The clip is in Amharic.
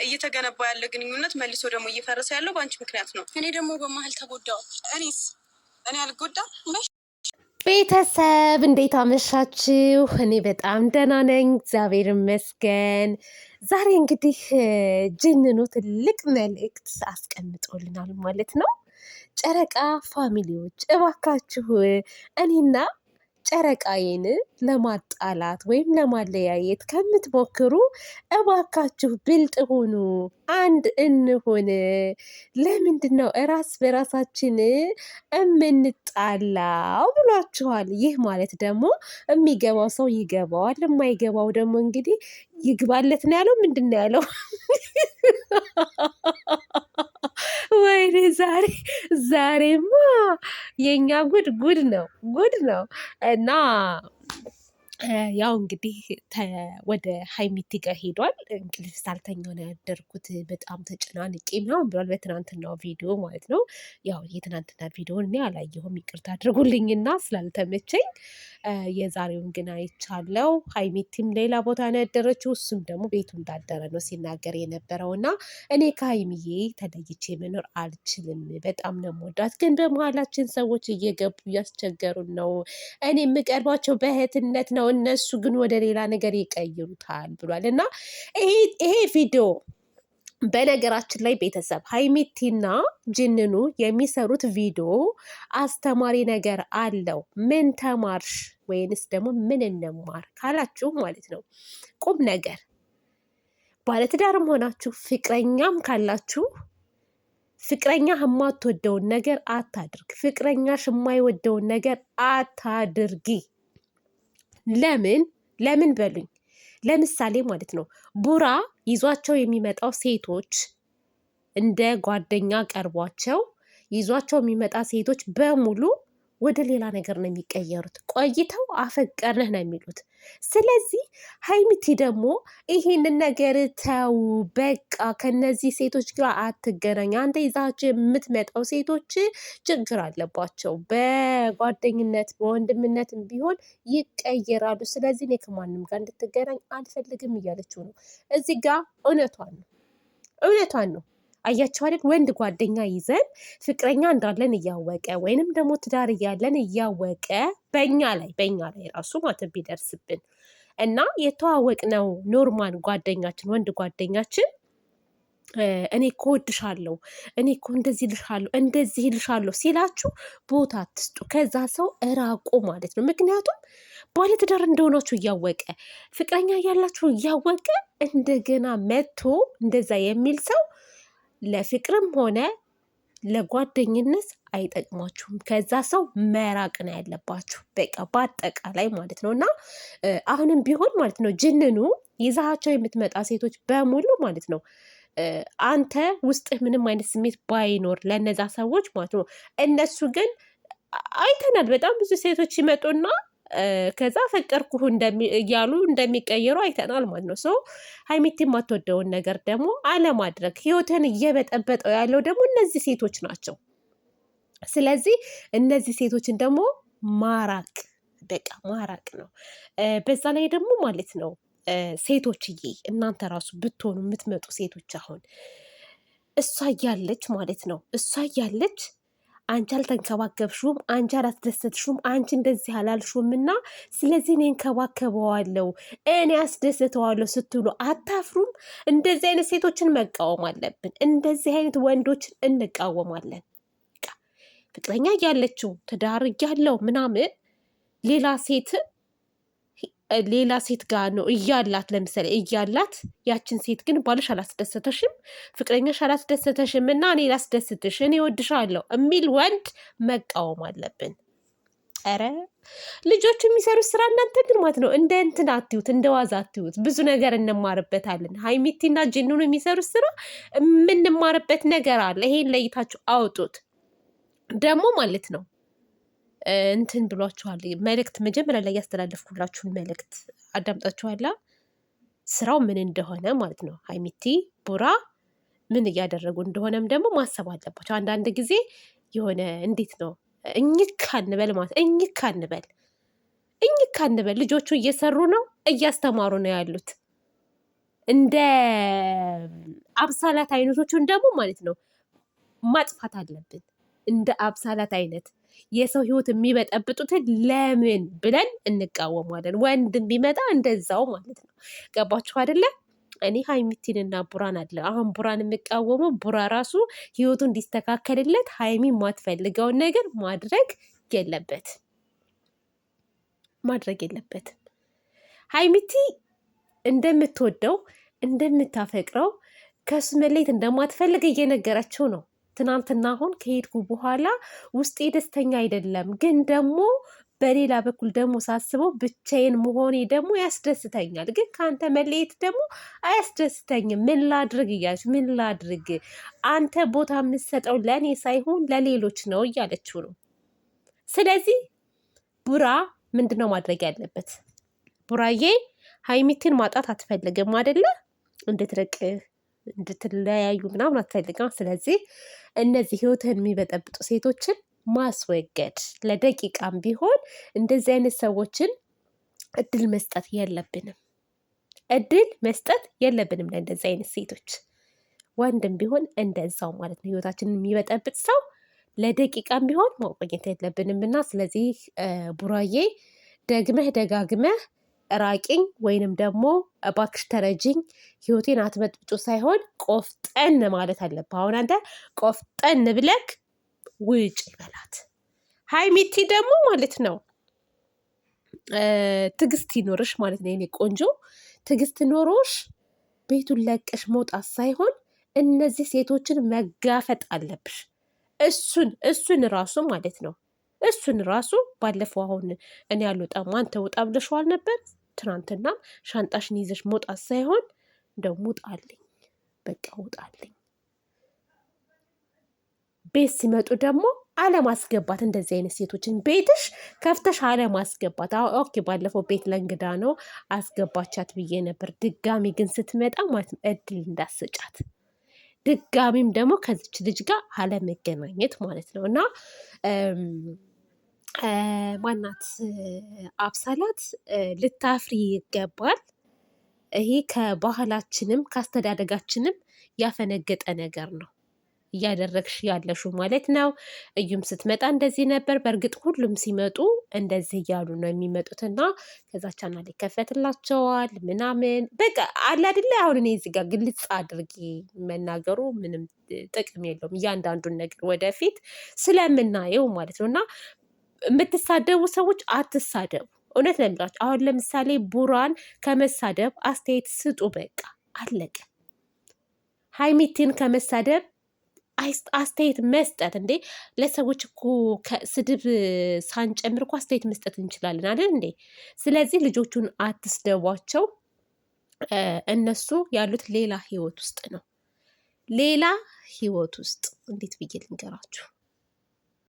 እየተገነባ ያለ ግንኙነት መልሶ ደግሞ እየፈረሰ ያለው በአንቺ ምክንያት ነው። እኔ ደግሞ በመሀል ተጎዳው። እኔ አልጎዳም። ቤተሰብ እንዴት አመሻችሁ? እኔ በጣም ደህና ነኝ፣ እግዚአብሔር ይመስገን። ዛሬ እንግዲህ ጅንኑ ትልቅ መልእክት አስቀምጦልናል ማለት ነው። ጨረቃ ፋሚሊዎች እባካችሁ እኔና ጨረቃዬን ለማጣላት ወይም ለማለያየት ከምትሞክሩ እባካችሁ ብልጥ ሁኑ፣ አንድ እንሁን። ለምንድን ነው እራስ በራሳችን እምንጣላው ብሏችኋል። ይህ ማለት ደግሞ የሚገባው ሰው ይገባዋል፣ የማይገባው ደግሞ እንግዲህ ይግባለት ነው ያለው። ምንድን ነው ያለው? ወይኔ ዛሬማ የኛ ጉድ ነው እና ያው እንግዲህ ወደ ሀይሚቲ ጋር ሄዷል። እንቅልፍ ሳልተኛ ነው ያደርኩት፣ በጣም ተጨናንቄ ምናምን ብሏል። በትናንትናው ቪዲዮ ማለት ነው። ያው የትናንትና ቪዲዮን እኔ አላየሁም፣ ይቅርታ አድርጉልኝና ስላልተመቸኝ። የዛሬውን ግን አይቻለው። ሀይሚቲም ሌላ ቦታ ነው ያደረችው፣ እሱም ደግሞ ቤቱ እንዳደረ ነው ሲናገር የነበረው እና እኔ ከሀይሚዬ ተለይቼ መኖር አልችልም፣ በጣም ነው የምወዳት፣ ግን በመሀላችን ሰዎች እየገቡ እያስቸገሩን ነው። እኔ የምቀርባቸው በእህትነት ነው፣ እነሱ ግን ወደ ሌላ ነገር ይቀይሩታል ብሏል። እና ይሄ ቪዲዮ በነገራችን ላይ ቤተሰብ ሀይሚቲና ጅንኑ የሚሰሩት ቪዲዮ አስተማሪ ነገር አለው። ምን ተማርሽ ወይንስ ደግሞ ምን እንማር ካላችሁ ማለት ነው፣ ቁም ነገር ባለትዳርም ሆናችሁ ፍቅረኛም ካላችሁ ፍቅረኛ የማትወደውን ነገር አታድርግ፣ ፍቅረኛሽ የማይወደውን ነገር አታድርጊ። ለምን በሉኝ። ለምሳሌ ማለት ነው ቡራ ይዟቸው የሚመጣው ሴቶች እንደ ጓደኛ ቀርቧቸው ይዟቸው የሚመጣ ሴቶች በሙሉ ወደ ሌላ ነገር ነው የሚቀየሩት። ቆይተው አፈቀርንህ ነው የሚሉት። ስለዚህ ሀይሚቲ ደግሞ ይሄንን ነገር ተው፣ በቃ ከነዚህ ሴቶች ጋር አትገናኝ። አንተ ይዛቸው የምትመጣው ሴቶች ችግር አለባቸው፣ በጓደኝነት በወንድምነትም ቢሆን ይቀየራሉ። ስለዚህ እኔ ከማንም ጋር እንድትገናኝ አልፈልግም እያለችው ነው። እዚህ ጋር እውነቷን ነው። አያቸው አይደል? ወንድ ጓደኛ ይዘን ፍቅረኛ እንዳለን እያወቀ ወይንም ደግሞ ትዳር እያለን እያወቀ በእኛ ላይ ራሱ ማለት ቢደርስብን እና የተዋወቅነው ኖርማል ጓደኛችን ወንድ ጓደኛችን እኔ እኮ እወድሻለሁ፣ እኔ እኮ እንደዚህ ልሻለሁ ሲላችሁ ቦታ አትስጡ። ከዛ ሰው እራቁ ማለት ነው። ምክንያቱም ባለትዳር እንደሆናችሁ እያወቀ ፍቅረኛ ያላችሁ እያወቀ እንደገና መጥቶ እንደዛ የሚል ሰው ለፍቅርም ሆነ ለጓደኝነት አይጠቅማችሁም። ከዛ ሰው መራቅ ነው ያለባችሁ፣ በቃ በአጠቃላይ ማለት ነው። እና አሁንም ቢሆን ማለት ነው ጅንኑ ይዛቸው የምትመጣ ሴቶች በሙሉ ማለት ነው አንተ ውስጥህ ምንም አይነት ስሜት ባይኖር ለነዛ ሰዎች ማለት ነው፣ እነሱ ግን አይተናል። በጣም ብዙ ሴቶች ይመጡና ከዛ ፈቀርኩህ እያሉ እንደሚቀየሩ አይተናል ማለት ነው። ሰው ሀይሚቲ የማትወደውን ነገር ደግሞ አለማድረግ፣ ህይወትን እየበጠበጠው ያለው ደግሞ እነዚህ ሴቶች ናቸው። ስለዚህ እነዚህ ሴቶችን ደግሞ ማራቅ፣ በቃ ማራቅ ነው። በዛ ላይ ደግሞ ማለት ነው ሴቶችዬ እናንተ ራሱ ብትሆኑ የምትመጡ ሴቶች አሁን እሷ እያለች ማለት ነው አንቺ አልተንከባከብሽውም፣ አንቺ አላስደሰትሽውም፣ አንቺ እንደዚህ አላልሽውም እና ስለዚህ እኔ እንከባከበዋለሁ፣ እኔ አስደስተዋለሁ ስትሉ አታፍሩም? እንደዚህ አይነት ሴቶችን መቃወም አለብን። እንደዚህ አይነት ወንዶችን እንቃወማለን። ፍቅረኛ እያለችው ትዳር እያለው ምናምን ሌላ ሴት ጋር ነው እያላት፣ ለምሳሌ እያላት ያችን ሴት ግን ባልሽ አላስደሰተሽም፣ ፍቅረኛሽ አላስደሰተሽም እና እኔ ላስደስትሽ፣ እኔ እወድሻለሁ የሚል ወንድ መቃወም አለብን። ኧረ ልጆቹ የሚሰሩት ስራ እናንተ ግን ማለት ነው እንደ እንትን አትዩት፣ እንደ ዋዛ አትዩት። ብዙ ነገር እንማርበታለን። ሀይሚቲና ጅኑኑ የሚሰሩት ስራ የምንማርበት ነገር አለ። ይሄን ለይታችሁ አውጡት። ደግሞ ማለት ነው እንትን ብሏችኋል። መልእክት መጀመሪያ ላይ ያስተላለፍኩላችሁን መልእክት አዳምጣችኋላ? ስራው ምን እንደሆነ ማለት ነው። ሀይሚቲ ቡራ ምን እያደረጉ እንደሆነም ደግሞ ማሰብ አለባቸው። አንዳንድ ጊዜ የሆነ እንዴት ነው እኝክ አንበል ማለት እኝክ አንበል። ልጆቹ እየሰሩ ነው፣ እያስተማሩ ነው ያሉት። እንደ አብሳላት አይነቶቹን ደግሞ ማለት ነው ማጥፋት አለብን። እንደ አብሳላት አይነት የሰው ህይወት የሚበጠብጡትን ለምን ብለን እንቃወማለን። ወንድም ቢመጣ እንደዛው ማለት ነው። ገባችሁ አይደለ? እኔ ሀይሚቲንና ቡራን አለ አሁን ቡራን የሚቃወመው ቡራ ራሱ ህይወቱ እንዲስተካከልለት ሀይሚ የማትፈልገውን ነገር ማድረግ የለበትም። ሀይሚቲ እንደምትወደው እንደምታፈቅረው ከሱ መለየት እንደማትፈልግ እየነገረችው ነው። ትናንትና አሁን ከሄድኩ በኋላ ውስጤ ደስተኛ አይደለም፣ ግን ደግሞ በሌላ በኩል ደግሞ ሳስበው ብቻዬን መሆኔ ደግሞ ያስደስተኛል፣ ግን ከአንተ መለየት ደግሞ አያስደስተኝም። ምን ላድርግ እያለች ምን ላድርግ፣ አንተ ቦታ የምትሰጠው ለእኔ ሳይሆን ለሌሎች ነው እያለችው ነው። ስለዚህ ቡራ ምንድን ነው ማድረግ ያለበት? ቡራዬ ሀይሚትን ማጣት አትፈልግም አይደለ? እንድትርቅ እንድትለያዩ ምናምን አትፈልግም። ስለዚህ እነዚህ ህይወትህን የሚበጠብጡ ሴቶችን ማስወገድ፣ ለደቂቃም ቢሆን እንደዚህ አይነት ሰዎችን እድል መስጠት የለብንም ለእንደዚህ አይነት ሴቶች። ወንድም ቢሆን እንደዛው ማለት ነው። ህይወታችንን የሚበጠብጥ ሰው ለደቂቃም ቢሆን ማቆየት የለብንም እና ስለዚህ ቡራዬ ደግመህ ደጋግመህ ራቂኝ ወይንም ደግሞ እባክሽ ተረጅኝ፣ ህይወቴን አትበጥብጩ ሳይሆን ቆፍጠን ማለት አለብህ። አሁን አንተ ቆፍጠን ብለክ ውጭ ይበላት። ሀይሚቲ ደግሞ ማለት ነው ትዕግስት ይኖርሽ ማለት ነው። የኔ ቆንጆ ትዕግስት ኖሮሽ ቤቱን ለቀሽ መውጣት ሳይሆን እነዚህ ሴቶችን መጋፈጥ አለብሽ። እሱን ራሱ ማለት ነው እሱን ራሱ ባለፈው አሁን እኔ አልወጣም አንተ ውጣ ብለሽዋል ነበር። ትናንትና ሻንጣሽን ይዘሽ መውጣት ሳይሆን እንደውም ውጣልኝ፣ በቃ ውጣልኝ። ቤት ሲመጡ ደግሞ አለማስገባት። እንደዚህ አይነት ሴቶችን ቤትሽ ከፍተሽ አለማስገባት። ኦኬ ባለፈው ቤት ለእንግዳ ነው አስገባቻት ብዬ ነበር። ድጋሚ ግን ስትመጣ ማለት ነው እድል እንዳስጫት፣ ድጋሚም ደግሞ ከዚች ልጅ ጋር አለመገናኘት ማለት ነው። እና ማናት አብሳላት ልታፍሪ ይገባል። ይሄ ከባህላችንም ከአስተዳደጋችንም ያፈነገጠ ነገር ነው እያደረግሽ ያለሹ ማለት ነው። እዩም ስትመጣ እንደዚህ ነበር። በእርግጥ ሁሉም ሲመጡ እንደዚህ እያሉ ነው የሚመጡትና ከዛ ቻናል ይከፈትላቸዋል ምናምን በቃ አለ አይደለ። አሁን እኔ እዚህ ጋር ግልጽ አድርጌ መናገሩ ምንም ጥቅም የለውም። እያንዳንዱን ነገር ወደፊት ስለምናየው ማለት ነው። እና የምትሳደቡ ሰዎች አትሳደቡ። እውነት ነው የምላችሁ። አሁን ለምሳሌ ቡራን ከመሳደብ አስተያየት ስጡ። በቃ አለቀ። ሀይሚቲን ከመሳደብ አስተያየት መስጠት እንዴ! ለሰዎች እኮ ስድብ ሳንጨምር እኮ አስተያየት መስጠት እንችላለን አይደል እንዴ? ስለዚህ ልጆቹን አትስደቧቸው። እነሱ ያሉት ሌላ ህይወት ውስጥ ነው። ሌላ ህይወት ውስጥ እንዴት ብዬ ልንገራችሁ?